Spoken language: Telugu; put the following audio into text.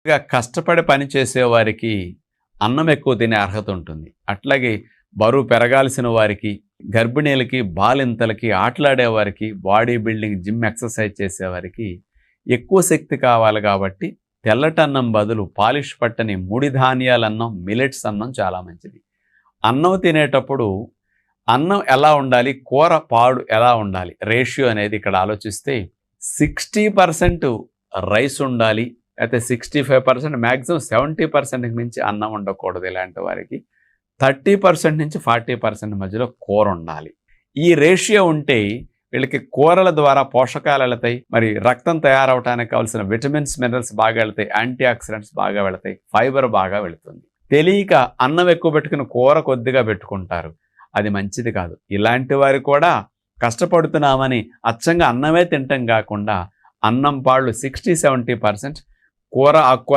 ఇక కష్టపడి పని చేసేవారికి అన్నం ఎక్కువ తినే అర్హత ఉంటుంది. అట్లాగే బరువు పెరగాల్సిన వారికి, గర్భిణీలకి, బాలింతలకి, ఆటలాడేవారికి, బాడీ బిల్డింగ్, జిమ్ ఎక్సర్సైజ్ చేసేవారికి ఎక్కువ శక్తి కావాలి కాబట్టి తెల్లటన్నం బదులు పాలిష్ పట్టని ముడి ధాన్యాల అన్నం, మిల్లెట్స్ అన్నం చాలా మంచిది. అన్నం తినేటప్పుడు అన్నం ఎలా ఉండాలి, కూర పాడు ఎలా ఉండాలి, రేషియో అనేది ఇక్కడ ఆలోచిస్తే 60% రైస్ ఉండాలి. అయితే 65% మ్యాక్సిమం 70%కి మించి అన్నం ఉండకూడదు. ఇలాంటి వారికి 30% నుంచి 40% మధ్యలో కూర ఉండాలి. ఈ రేషియో ఉంటే వీళ్ళకి కూరల ద్వారా పోషకాలు వెళతాయి, మరి రక్తం తయారవడానికి కావాల్సిన విటమిన్స్, మినరల్స్ బాగా వెళతాయి, యాంటీ ఆక్సిడెంట్స్ బాగా వెళతాయి, ఫైబర్ బాగా వెళుతుంది. తెలియక అన్నం ఎక్కువ పెట్టుకుని కూర కొద్దిగా పెట్టుకుంటారు. అది మంచిది కాదు. ఇలాంటి వారు కూడా కష్టపడుతున్నామని అచ్చంగా అన్నమే తినటం కాకుండా అన్నం పాళ్ళు 60-70%, కూర ఆకుకూర